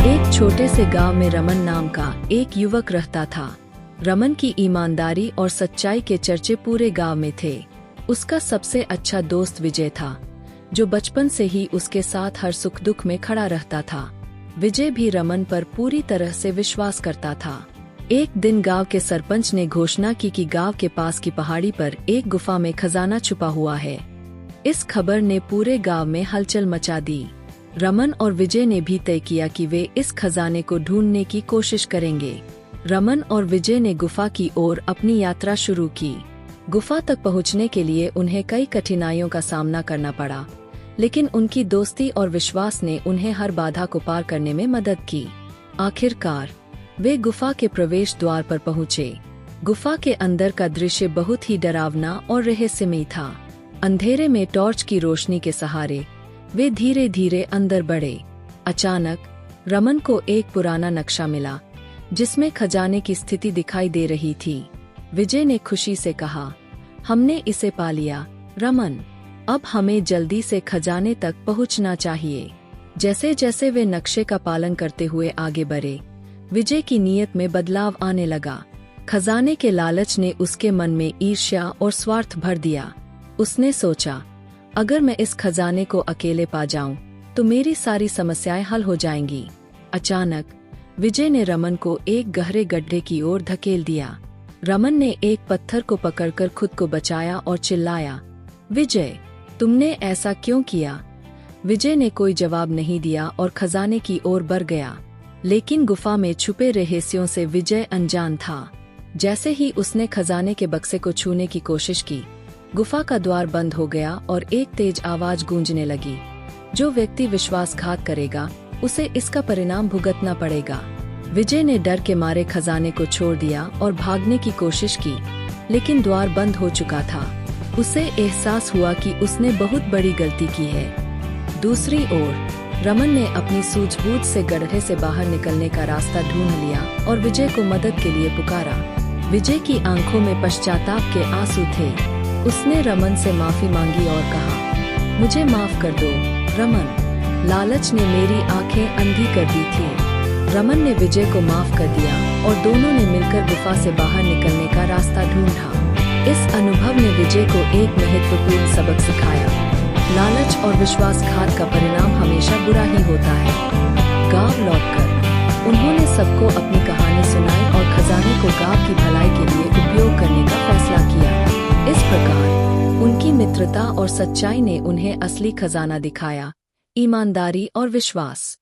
एक छोटे से गांव में रमन नाम का एक युवक रहता था। रमन की ईमानदारी और सच्चाई के चर्चे पूरे गांव में थे। उसका सबसे अच्छा दोस्त विजय था, जो बचपन से ही उसके साथ हर सुख दुख में खड़ा रहता था। विजय भी रमन पर पूरी तरह से विश्वास करता था। एक दिन गांव के सरपंच ने घोषणा की कि गांव के पास की पहाड़ी पर एक गुफा में खजाना छुपा हुआ है। इस खबर ने पूरे गांव में हलचल मचा दी। रमन और विजय ने भी तय किया कि वे इस खजाने को ढूंढने की कोशिश करेंगे। रमन और विजय ने गुफा की ओर अपनी यात्रा शुरू की। गुफा तक पहुंचने के लिए उन्हें कई कठिनाइयों का सामना करना पड़ा, लेकिन उनकी दोस्ती और विश्वास ने उन्हें हर बाधा को पार करने में मदद की। आखिरकार वे गुफा के प्रवेश द्वार पर पहुंचे। गुफा के अंदर का दृश्य बहुत ही डरावना और रहस्यमयी था। अंधेरे में टॉर्च की रोशनी के सहारे वे धीरे धीरे अंदर बढ़े। अचानक रमन को एक पुराना नक्शा मिला, जिसमें खजाने की स्थिति दिखाई दे रही थी। विजय ने खुशी से कहा, हमने इसे पा लिया रमन, अब हमें जल्दी से खजाने तक पहुंचना चाहिए। जैसे जैसे वे नक्शे का पालन करते हुए आगे बढ़े, विजय की नीयत में बदलाव आने लगा। खजाने के लालच ने उसके मन में ईर्ष्या और स्वार्थ भर दिया। उसने सोचा, अगर मैं इस खजाने को अकेले पा जाऊं, तो मेरी सारी समस्याएं हल हो जाएंगी। अचानक विजय ने रमन को एक गहरे गड्ढे की ओर धकेल दिया। रमन ने एक पत्थर को पकड़कर खुद को बचाया और चिल्लाया, विजय, तुमने ऐसा क्यों किया? विजय ने कोई जवाब नहीं दिया और खजाने की ओर बढ़ गया। लेकिन गुफा में छुपे रहस्यों से विजय अनजान था। जैसे ही उसने खजाने के बक्से को छूने की कोशिश की, गुफा का द्वार बंद हो गया और एक तेज आवाज गूंजने लगी, जो व्यक्ति विश्वासघात करेगा उसे इसका परिणाम भुगतना पड़ेगा। विजय ने डर के मारे खजाने को छोड़ दिया और भागने की कोशिश की, लेकिन द्वार बंद हो चुका था। उसे एहसास हुआ कि उसने बहुत बड़ी गलती की है। दूसरी ओर रमन ने अपनी सूझबूझ से गड्ढे से बाहर निकलने का रास्ता ढूंढ लिया और विजय को मदद के लिए पुकारा। विजय की आंखों में पश्चाताप के आंसू थे। उसने रमन से माफी मांगी और कहा, मुझे माफ कर दो रमन, लालच ने मेरी आंखें अंधी कर दी थी। रमन ने विजय को माफ कर दिया और दोनों ने मिलकर गुफा से बाहर निकलने का रास्ता ढूंढा। इस अनुभव ने विजय को एक महत्वपूर्ण सबक सिखाया, लालच और विश्वासघात का परिणाम हमेशा बुरा ही होता है। गांव लौटकर उन्होंने सबको अपनी कहानी सुनाई और खजाने को गांव की भलाई के लिए उपयोग करने का फैसला किया। इस प्रकार उनकी मित्रता और सच्चाई ने उन्हें असली खजाना दिखाया, ईमानदारी और विश्वास।